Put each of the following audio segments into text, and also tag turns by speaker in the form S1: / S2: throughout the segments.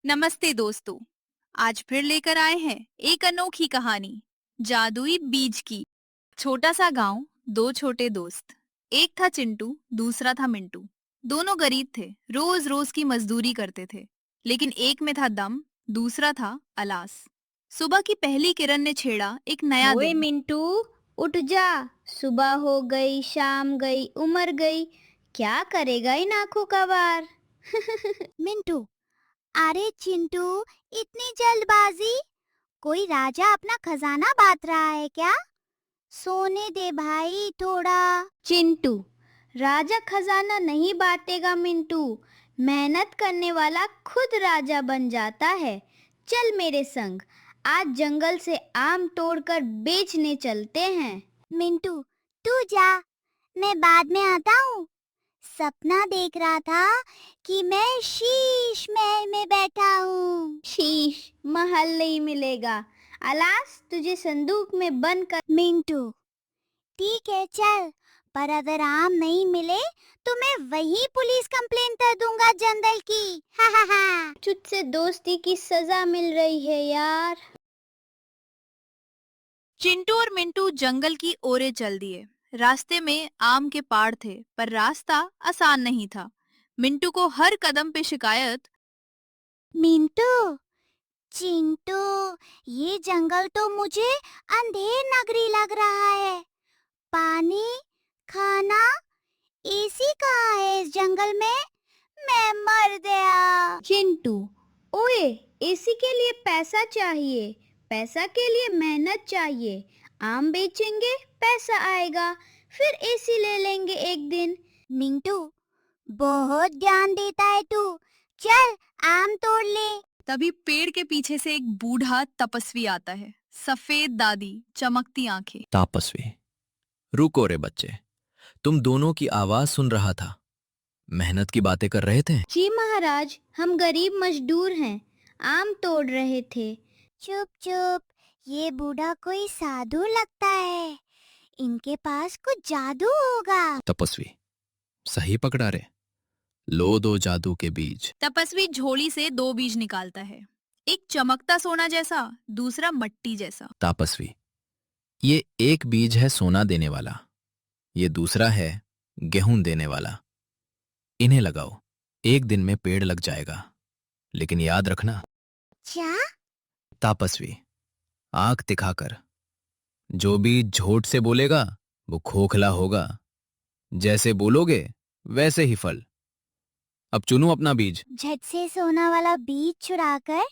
S1: नमस्ते दोस्तों। आज फिर लेकर आए हैं एक अनोखी कहानी, जादुई बीज की। छोटा सा गांव, दो छोटे दोस्त। एक था चिंटू, दूसरा था मिंटू। दोनों गरीब थे, रोज रोज की मजदूरी करते थे। लेकिन एक में था दम, दूसरा था अलास। सुबह की पहली किरण ने छेड़ा एक नया
S2: ओए
S1: दिन।
S2: मिंटू, उठ जा। सुबह हो गई, शाम गई, उम्र गई। क्या करेगा इन आंखों का वार।
S3: मिंटू, अरे चिंटू, इतनी जल्दबाजी। कोई राजा अपना खजाना बांट रहा है क्या? सोने दे भाई थोड़ा।
S2: चिंटू, राजा खजाना नहीं बांटेगा मिंटू। मेहनत करने वाला खुद राजा बन जाता है। चल मेरे संग, आज जंगल से आम तोड़कर बेचने चलते हैं।
S3: मिंटू, तू जा, मैं बाद में आता हूँ। सपना देख रहा था कि मैं शीश महल में बैठा हूँ।
S2: शीश महल नहीं मिलेगा। अलास, तुझे संदूक में बंद कर।
S3: मिंटू, ठीक है चल, पर अगर आम नहीं मिले तो मैं वही पुलिस कंप्लेन कर दूंगा जंगल की। हा हा हा।
S2: तुझसे दोस्ती की सजा मिल रही है यार।
S1: चिंटू और मिंटू जंगल की ओरे चल दिए। रास्ते में आम के पाड़ थे, पर रास्ता आसान नहीं था। मिंटू को हर कदम पे शिकायत।
S3: मिंटू, चिंटू, ये जंगल तो मुझे अंधेर नगरी लग रहा है। पानी, खाना, एसी कहाँ है इस जंगल में? मैं मर गया।
S2: चिंटू, ओए, एसी के लिए पैसा चाहिए। पैसा के लिए मेहनत चाहिए। आम बेचेंगे, पैसा आएगा, फिर एसी ले लेंगे एक दिन।
S3: मिंटू, बहुत ज्ञान देता है तू। चल, आम तोड़ ले।
S1: तभी पेड़ के पीछे से एक बूढ़ा तपस्वी आता है। सफेद दाढ़ी, चमकती आंखें।
S4: तापस्वी, रुको रे बच्चे। तुम दोनों की आवाज सुन रहा था। मेहनत की बातें कर रहे थे।
S2: जी महाराज, हम गरीब मजदूर हैं, आम तोड़ रहे थे।
S3: चुप चुप, ये बूढ़ा कोई साधु लगता है। इनके पास कुछ जादू होगा।
S4: तपस्वी, सही पकड़ा रे। लो दो जादू के बीज।
S1: तपस्वी झोली से दो बीज निकालता है। एक चमकता सोना जैसा, दूसरा मट्टी जैसा।
S4: तापस्वी, ये एक बीज है सोना देने वाला, ये दूसरा है गेहूं देने वाला। इन्हें लगाओ, एक दिन में पेड़ लग जाएगा। लेकिन याद रखना।
S3: क्या?
S4: तापस्वी, आंख दिखाकर। जो बीज झूठ से बोलेगा वो खोखला होगा। जैसे बोलोगे वैसे ही फल। अब चुनो अपना बीज।
S3: झट से सोना वाला बीज चुराकर,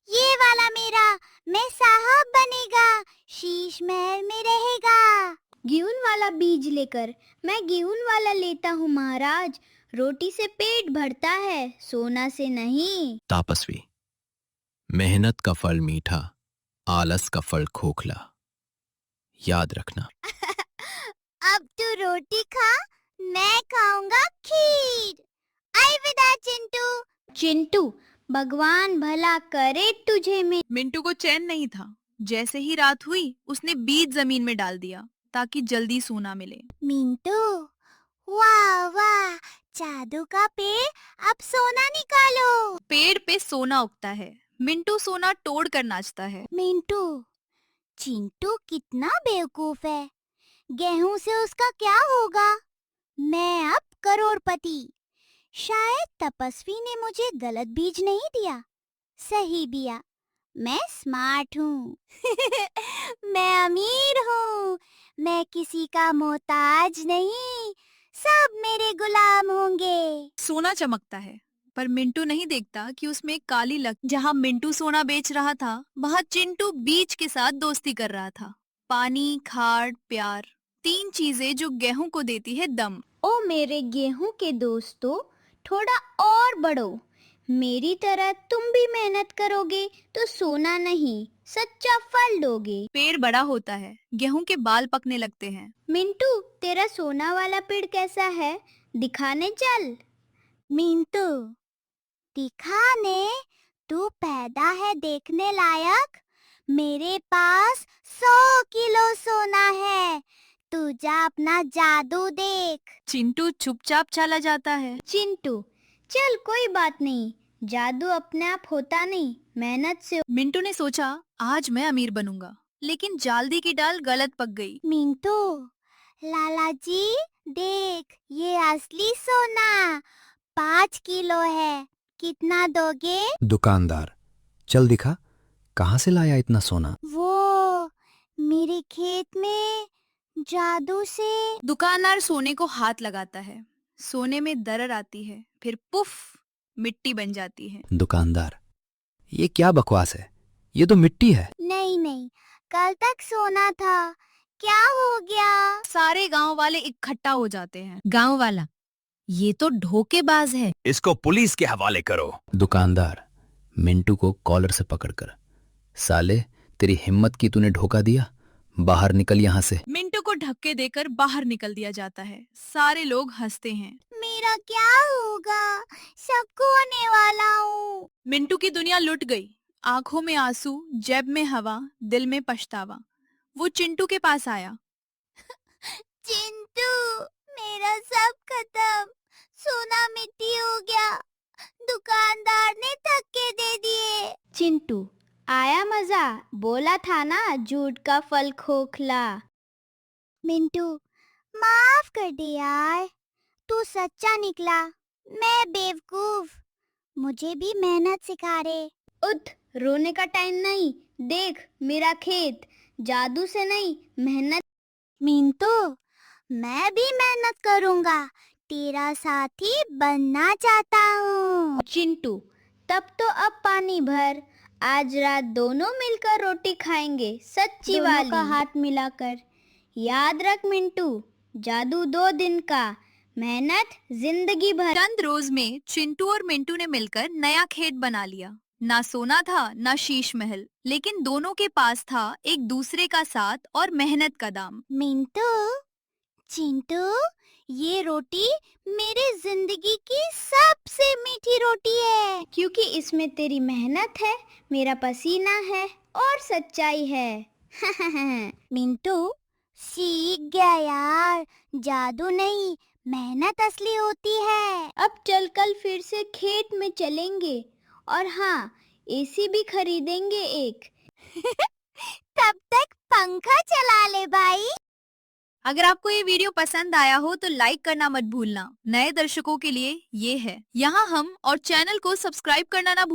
S3: ये वाला मेरा, मैं साहब बनेगा, शीश महल में रहेगा।
S2: गेहूं वाला बीज लेकर मैं गेहूं वाला लेता हूँ महाराज। रोटी से पेट भरता है, सोना से नहीं।
S4: तापस्वी, मेहनत का फल मीठा, आलस का फल खोखला। याद रखना।
S3: अब तू रोटी खा, मैं खाऊंगा खीर। अलविदा चिंटू।
S2: चिंटू, भगवान भला करे तुझे में।
S1: मिंटू को चैन नहीं था। जैसे ही रात हुई, उसने बीज जमीन में डाल दिया ताकि जल्दी सोना मिले।
S3: मिंटू, वाह वाह, जादू का पेड़, अब सोना निकालो।
S1: पेड़ पे सोना उगता है। मिंटू सोना तोड़ कर नाचता है।
S3: मिंटू, चिंटू कितना बेवकूफ है। गेहूं से उसका क्या होगा? मैं अब करोड़पति। शायद तपस्वी ने मुझे गलत बीज नहीं दिया, सही दिया। मैं स्मार्ट हूँ। मैं अमीर हूँ। मैं किसी का मोहताज नहीं। सब मेरे गुलाम होंगे।
S1: सोना चमकता है, पर मिंटू नहीं देखता कि उसमें एक काली लक। जहाँ मिंटू सोना बेच रहा था, वहाँ चिंटू बीज के साथ दोस्ती कर रहा था। पानी, खाद, प्यार, तीन चीजें जो गेहूं को देती है दम।
S2: ओ मेरे गेहूं के दोस्तों, थोड़ा और बढ़ो। मेरी तरह तुम भी मेहनत करोगे तो सोना नहीं, सच्चा फल दोगे।
S1: पेड़ बड़ा होता है, गेहूं के बाल पकने लगते हैं।
S2: मिंटू, तेरा सोना वाला पेड़ कैसा है? दिखाने चल।
S3: मिंटू, दिखाने? तू पैदा है देखने लायक? मेरे पास 100 किलो सोना है। तू जा अपना जादू देख।
S1: चिंटू चुपचाप चला जाता है।
S2: चिंटू, चल कोई बात नहीं, जादू अपने आप होता नहीं, मेहनत से।
S1: मिंटू ने सोचा आज मैं अमीर बनूंगा, लेकिन जाल्दी की डाल गलत पक गई।
S3: मिंटू, लाला जी देख, ये असली सोना 5 किलो है, कितना दोगे?
S4: दुकानदार, चल दिखा, कहाँ से लाया इतना सोना?
S3: वो मेरे खेत में जादू से।
S1: दुकानदार सोने को हाथ लगाता है, सोने में दरार आती है, फिर पुफ, मिट्टी बन जाती है।
S4: दुकानदार, ये क्या बकवास है? ये तो मिट्टी है।
S3: नहीं नहीं, कल तक सोना था, क्या हो गया?
S1: सारे गांव वाले इकट्ठा हो जाते हैं। गांव वाला, ये तो धोखेबाज है।
S4: इसको पुलिस के हवाले करो। दुकानदार मिंटू को कॉलर से पकड़कर, साले तेरी हिम्मत की तूने धोखा दिया, बाहर निकल यहाँ से।
S1: मिंटू को धक्के देकर बाहर निकल दिया जाता है। सारे लोग हंसते हैं।
S3: मेरा क्या होगा? सबको होने वाला हूँ।
S1: मिंटू की दुनिया लुट गई। आंखों में आंसू, जेब में हवा, दिल में पछतावा। वो चिंटू के पास आया।
S3: चिंटू, मेरा सब खत्म, सोना मिट्टी हो गया, दुकानदार ने धक्के दे दिए।
S2: चिंटू, आया मजा? बोला था ना, झूठ का फल खोखला।
S3: मिंटू, माफ कर दे यार, तू सच्चा निकला, मैं बेवकूफ, मुझे भी मेहनत सिखा रे।
S2: उठ, रोने का टाइम नहीं। देख मेरा खेत, जादू से नहीं, मेहनत।
S3: मिंटू, मैं भी मेहनत करूंगा, तेरा साथी बनना चाहता हूँ।
S2: चिंटू, तब तो अब पानी भर। आज रात दोनों मिलकर रोटी खाएंगे, सच्ची
S3: दोनों
S2: वाली,
S3: का
S2: हाथ मिलाकर। याद रख मिंटू, जादू 2 दिन का, मेहनत जिंदगी भर।
S1: चंद रोज में चिंटू और मिंटू ने मिलकर नया खेत बना लिया। ना सोना था, ना शीश महल, लेकिन दोनों के पास था एक दूसरे का साथ और मेहनत का दाम।
S3: मिंटू, चिंटू, ये रोटी मेरी जिंदगी की सबसे मीठी रोटी है।
S2: क्योंकि इसमें तेरी मेहनत है, मेरा पसीना है और सच्चाई है।
S3: मिंटू, सीख गया यार, जादू नहीं, मेहनत असली होती है।
S2: अब चल कल फिर से खेत में चलेंगे, और हाँ, एसी भी खरीदेंगे एक।
S3: तब तक पंखा चला ले भाई।
S1: अगर आपको ये वीडियो पसंद आया हो तो लाइक करना मत भूलना। नए दर्शकों के लिए ये है, यहाँ हम और चैनल को सब्सक्राइब करना ना भूलना।